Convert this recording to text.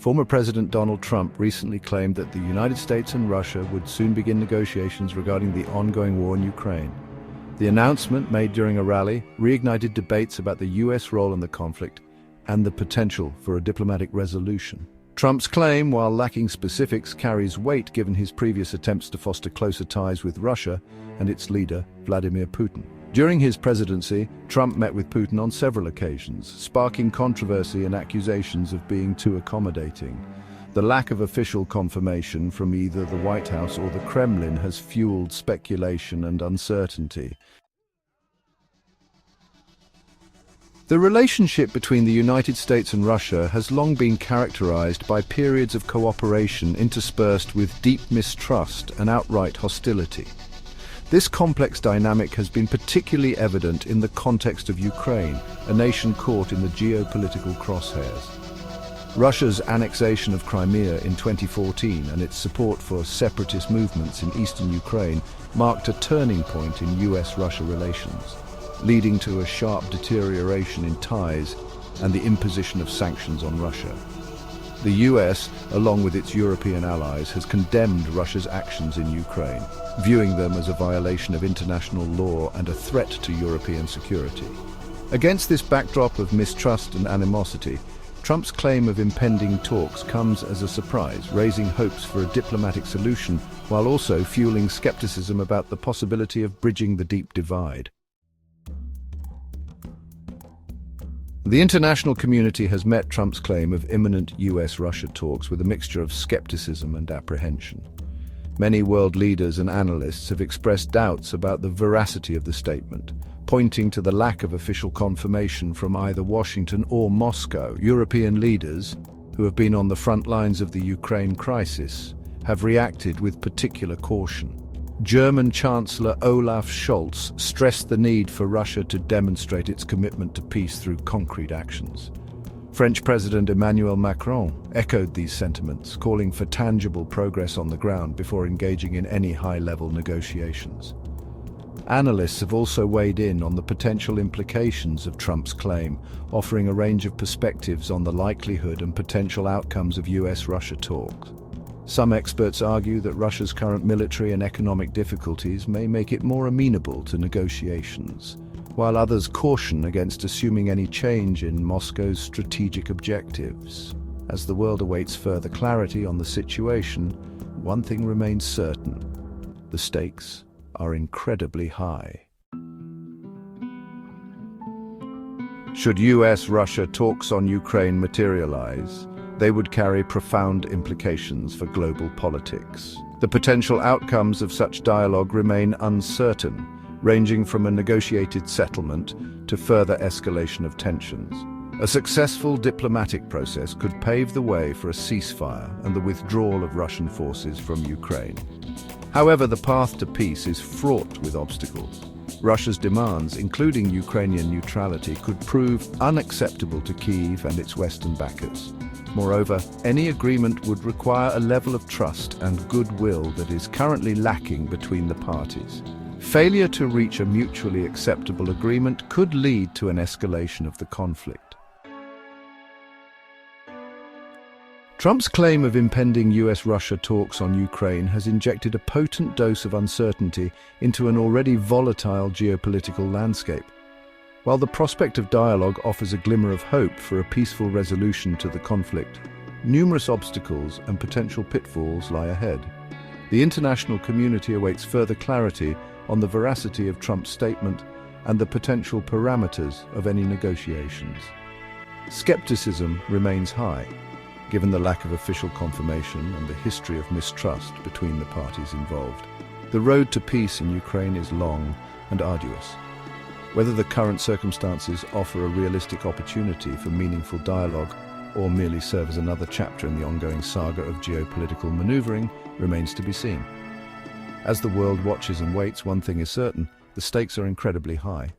Former President Donald Trump recently claimed that the United States and Russia would soon begin negotiations regarding the ongoing war in Ukraine. The announcement, made during a rally, reignited debates about the U.S. role in the conflict and the potential for a diplomatic resolution. Trump's claim, while lacking specifics, carries weight given his previous attempts to foster closer ties with Russia and its leader, Vladimir Putin. During his presidency, Trump met with Putin on several occasions, sparking controversy and accusations of being too accommodating. The lack of official confirmation from either the White House or the Kremlin has fueled speculation and uncertainty. The relationship between the United States and Russia has long been characterized by periods of cooperation interspersed with deep mistrust and outright hostility. This complex dynamic has been particularly evident in the context of Ukraine, a nation caught in the geopolitical crosshairs. Russia's annexation of Crimea in 2014 and its support for separatist movements in eastern Ukraine marked a turning point in US-Russia relations, leading to a sharp deterioration in ties and the imposition of sanctions on Russia. The US, along with its European allies, has condemned Russia's actions in Ukraine, viewing them as a violation of international law and a threat to European security. Against this backdrop of mistrust and animosity, Trump's claim of impending talks comes as a surprise, raising hopes for a diplomatic solution while also fueling skepticism about the possibility of bridging the deep divide. The international community has met Trump's claim of imminent US-Russia talks with a mixture of skepticism and apprehension. Many world leaders and analysts have expressed doubts about the veracity of the statement, pointing to the lack of official confirmation from either Washington or Moscow. European leaders, who have been on the front lines of the Ukraine crisis, have reacted with particular caution. German Chancellor Olaf Scholz stressed the need for Russia to demonstrate its commitment to peace through concrete actions. French President Emmanuel Macron echoed these sentiments, calling for tangible progress on the ground before engaging in any high-level negotiations. Analysts have also weighed in on the potential implications of Trump's claim, offering a range of perspectives on the likelihood and potential outcomes of US-Russia talks. Some experts argue that Russia's current military and economic difficulties may make it more amenable to negotiations, while others caution against assuming any change in Moscow's strategic objectives. As the world awaits further clarity on the situation, one thing remains certain: the stakes are incredibly high. Should US-Russia talks on Ukraine materialize, they would carry profound implications for global politics. The potential outcomes of such dialogue remain uncertain, ranging from a negotiated settlement to further escalation of tensions. A successful diplomatic process could pave the way for a ceasefire and the withdrawal of Russian forces from Ukraine. However, the path to peace is fraught with obstacles. Russia's demands, including Ukrainian neutrality, could prove unacceptable to Kyiv and its Western backers. Moreover, any agreement would require a level of trust and goodwill that is currently lacking between the parties. Failure to reach a mutually acceptable agreement could lead to an escalation of the conflict. Trump's claim of impending US-Russia talks on Ukraine has injected a potent dose of uncertainty into an already volatile geopolitical landscape. While the prospect of dialogue offers a glimmer of hope for a peaceful resolution to the conflict, numerous obstacles and potential pitfalls lie ahead. The international community awaits further clarity on the veracity of Trump's statement and the potential parameters of any negotiations. Skepticism remains high, given the lack of official confirmation and the history of mistrust between the parties involved. The road to peace in Ukraine is long and arduous. Whether the current circumstances offer a realistic opportunity for meaningful dialogue or merely serve as another chapter in the ongoing saga of geopolitical maneuvering remains to be seen. As the world watches and waits, one thing is certain: the stakes are incredibly high.